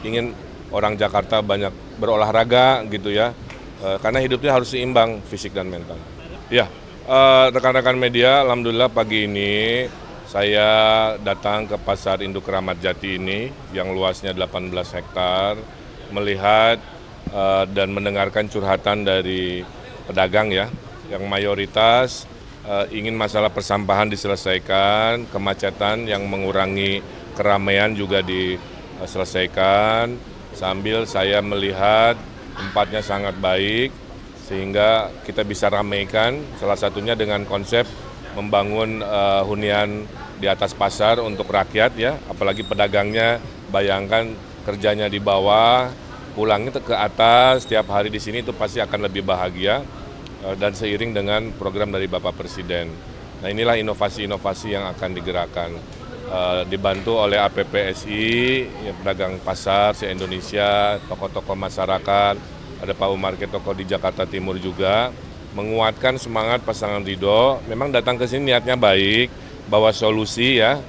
Ingin orang Jakarta banyak berolahraga gitu ya, karena hidupnya harus seimbang fisik dan mental. Ya, rekan-rekan media, alhamdulillah pagi ini saya datang ke Pasar Induk Kramat Jati ini yang luasnya 18 hektar, melihat dan mendengarkan curhatan dari pedagang ya, yang mayoritas ingin masalah persampahan diselesaikan, kemacetan yang mengurangi keramaian juga diselesaikan, sambil saya melihat tempatnya sangat baik sehingga kita bisa ramaikan, salah satunya dengan konsep membangun hunian di atas pasar untuk rakyat ya, apalagi pedagangnya, bayangkan kerjanya di bawah, pulangnya ke atas setiap hari di sini itu pasti akan lebih bahagia, dan seiring dengan program dari Bapak Presiden. Nah, inilah inovasi-inovasi yang akan digerakkan. Dibantu oleh APPSI, ya, pedagang pasar se-Indonesia, tokoh-tokoh masyarakat, ada Pak Market tokoh di Jakarta Timur juga, menguatkan semangat pasangan Ridho. Memang datang ke sini niatnya baik, bawa solusi ya,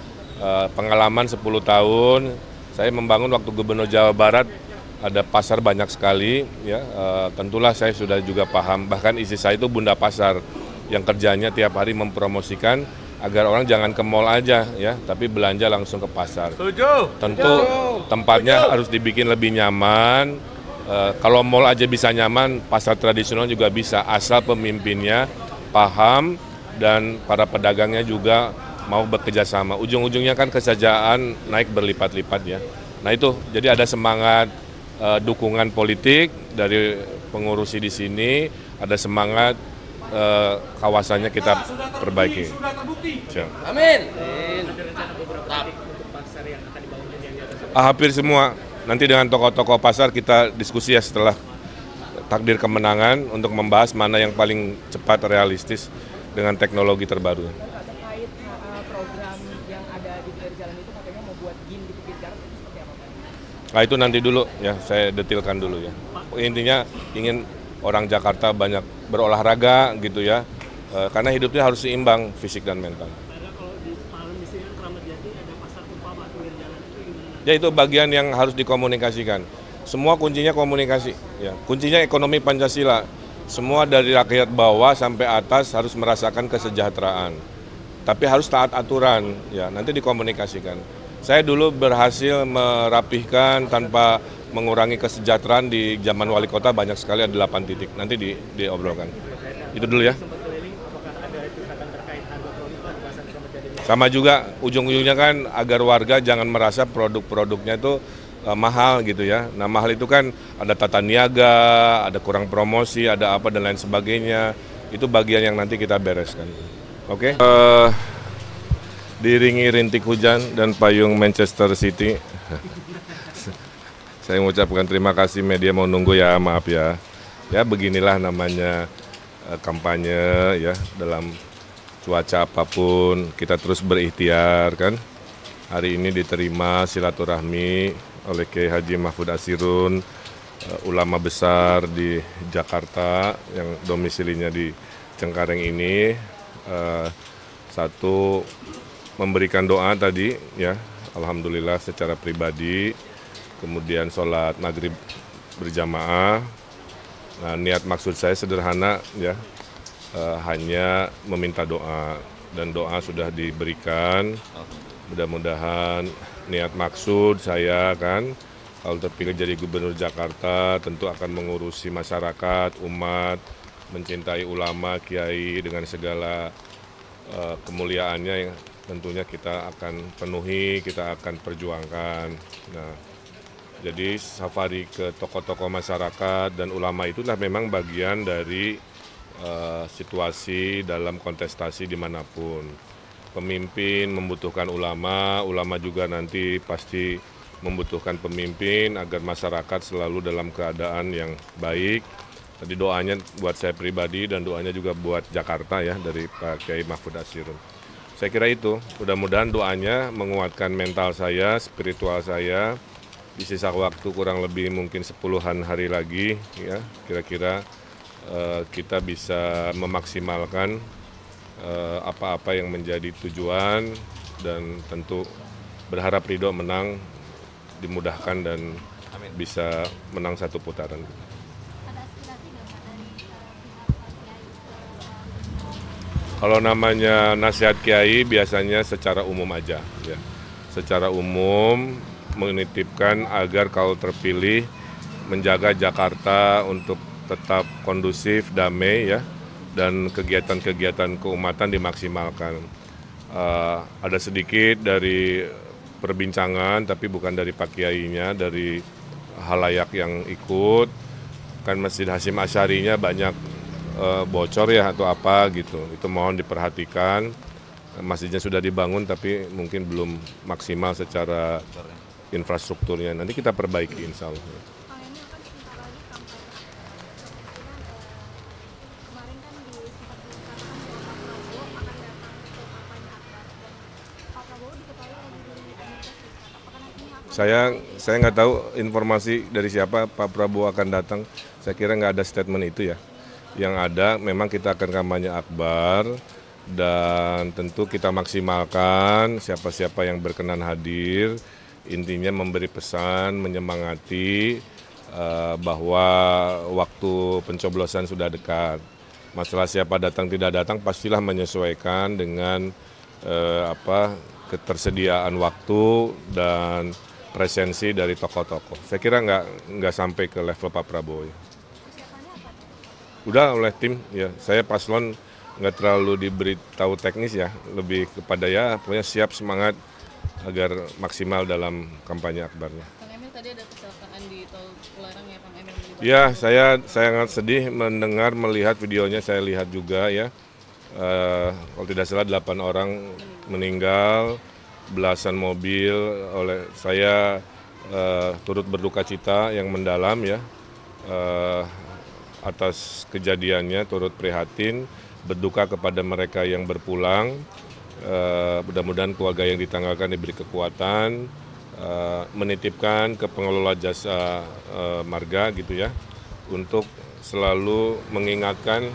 pengalaman 10 tahun, saya membangun waktu Gubernur Jawa Barat, ada pasar banyak sekali, ya, tentulah saya sudah juga paham, bahkan istri saya itu bunda pasar, yang kerjanya tiap hari mempromosikan, agar orang jangan ke mall aja ya, tapi belanja langsung ke pasar. Tentu tempatnya harus dibikin lebih nyaman. Kalau mall aja bisa nyaman, pasar tradisional juga bisa, asal pemimpinnya paham dan para pedagangnya juga mau bekerja sama. Ujung-ujungnya kan kesejahteraan naik berlipat-lipat ya. Nah itu, jadi ada semangat dukungan politik dari pengurusi di sini, ada semangat kawasannya kita perbaiki. Amin. Hampir semua. Nanti dengan tokoh-tokoh pasar kita diskusi ya setelah takdir kemenangan untuk membahas mana yang paling cepat realistis dengan teknologi terbaru. Terkait program yang ada di pinggir jalan itu katanya mau buat gym di pinggir jalan, itu seperti apa Pak? Nah itu nanti dulu ya, saya detilkan dulu ya. Intinya ingin orang Jakarta banyak berolahraga gitu ya, karena hidupnya harus seimbang fisik dan mental. Kalau di malam di sini kan Kramat Jati ada pasar tumpah Pak, pinggir jalan itu gimana? Ya itu bagian yang harus dikomunikasikan. Semua kuncinya komunikasi. Ya. Kuncinya ekonomi Pancasila. Semua dari rakyat bawah sampai atas harus merasakan kesejahteraan. Tapi harus taat aturan. Ya, nanti dikomunikasikan. Saya dulu berhasil merapihkan tanpa mengurangi kesejahteraan di zaman wali kota banyak sekali, ada 8 titik. Nanti diobrolkan. Itu dulu ya. Sama juga ujung-ujungnya kan agar warga jangan merasa produk-produknya itu mahal gitu ya. Nah mahal itu kan ada tata niaga, ada kurang promosi, ada apa dan lain sebagainya. Itu bagian yang nanti kita bereskan. Oke? Diiringi rintik hujan dan payung Manchester City. Saya mengucapkan terima kasih, media mau nunggu ya, maaf ya. Ya beginilah namanya kampanye ya, dalam cuaca apapun kita terus berikhtiar kan. Hari ini diterima silaturahmi oleh Kiai Haji Mahfud Ashirun, ulama besar di Jakarta yang domisilinya di Cengkareng ini. Satu, memberikan doa tadi ya, alhamdulillah secara pribadi, kemudian sholat maghrib berjamaah. Nah, niat maksud saya sederhana ya, hanya meminta doa, dan doa sudah diberikan. Mudah-mudahan niat maksud saya kan, kalau terpilih jadi gubernur Jakarta tentu akan mengurusi masyarakat, umat, mencintai ulama, kiai dengan segala kemuliaannya yang tentunya kita akan penuhi, kita akan perjuangkan. Nah, jadi safari ke tokoh-tokoh masyarakat dan ulama itulah memang bagian dari situasi dalam kontestasi dimanapun. Pemimpin membutuhkan ulama, ulama juga nanti pasti membutuhkan pemimpin agar masyarakat selalu dalam keadaan yang baik. Jadi doanya buat saya pribadi dan doanya juga buat Jakarta ya, dari Pak Kiai Mahfud Ashirun. Saya kira itu, mudah-mudahan doanya menguatkan mental saya, spiritual saya. Di sisa waktu kurang lebih mungkin 10-an hari lagi ya, kira-kira kita bisa memaksimalkan apa-apa yang menjadi tujuan, dan tentu berharap Ridho menang dimudahkan dan bisa menang satu putaran. Ada aspirasi nggak Pak dari pihak Pak Kiai? Kalau namanya nasihat kiai biasanya secara umum aja, ya. Secara umum menitipkan agar kalau terpilih menjaga Jakarta untuk tetap kondusif, damai, ya, dan kegiatan-kegiatan keumatan dimaksimalkan. Ada sedikit dari perbincangan, tapi bukan dari Pak Kiainya, dari halayak yang ikut. Kan Masjid Hasyim Asy'arinya banyak bocor ya atau apa gitu. Itu mohon diperhatikan. Masjidnya sudah dibangun tapi mungkin belum maksimal secara infrastrukturnya. Nanti kita perbaiki insya Allah. Kang Emil kan sebentar lagi kampanye akbar. Kebetulan kemarin kan sempat dikatakan bahwa Pak Prabowo akan datang ke kampanye akbar dan Pak Prabowo diketahui lagi di Amerika Serikat. Apakah nantinya akan Saya nggak tahu informasi dari siapa Pak Prabowo akan datang. Saya kira nggak ada statement itu ya. Yang ada memang kita akan kampanye akbar dan tentu kita maksimalkan siapa-siapa yang berkenan hadir. Intinya memberi pesan, menyemangati bahwa waktu pencoblosan sudah dekat. Masalah siapa datang tidak datang pastilah menyesuaikan dengan ketersediaan waktu dan presensi dari tokoh-tokoh. Saya kira nggak sampai ke level Pak Prabowo. Ya. Udah oleh tim, ya. Saya paslon nggak terlalu diberitahu teknis ya, lebih kepada ya pokoknya siap semangat agar maksimal dalam kampanye akbarnya. Kang Emil tadi ada kecelakaan di tol Cipularang ya Kang Emil? Ya, saya sangat sedih mendengar, melihat videonya, saya lihat juga ya. Kalau tidak salah 8 orang meninggal, belasan mobil. Oleh saya turut berduka cita yang mendalam ya atas kejadiannya, turut prihatin, berduka kepada mereka yang berpulang. Mudah-mudahan keluarga yang ditanggalkan diberi kekuatan, menitipkan ke pengelola jasa marga gitu ya, untuk selalu mengingatkan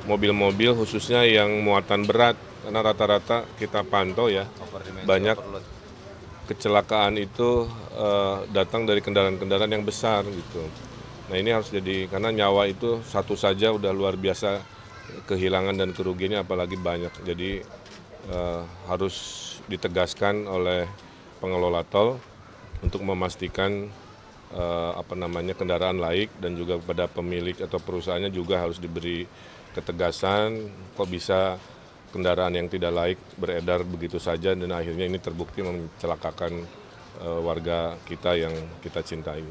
mobil-mobil khususnya yang muatan berat, karena rata-rata kita pantau ya, banyak kecelakaan itu datang dari kendaraan-kendaraan yang besar gitu. Nah ini harus jadi, karena nyawa itu satu saja udah luar biasa kehilangan dan kerugiannya, apalagi banyak. Jadi harus ditegaskan oleh pengelola tol untuk memastikan kendaraan laik, dan juga kepada pemilik atau perusahaannya juga harus diberi ketegasan. Kok bisa kendaraan yang tidak laik beredar begitu saja dan akhirnya ini terbukti mencelakakan warga kita yang kita cintai.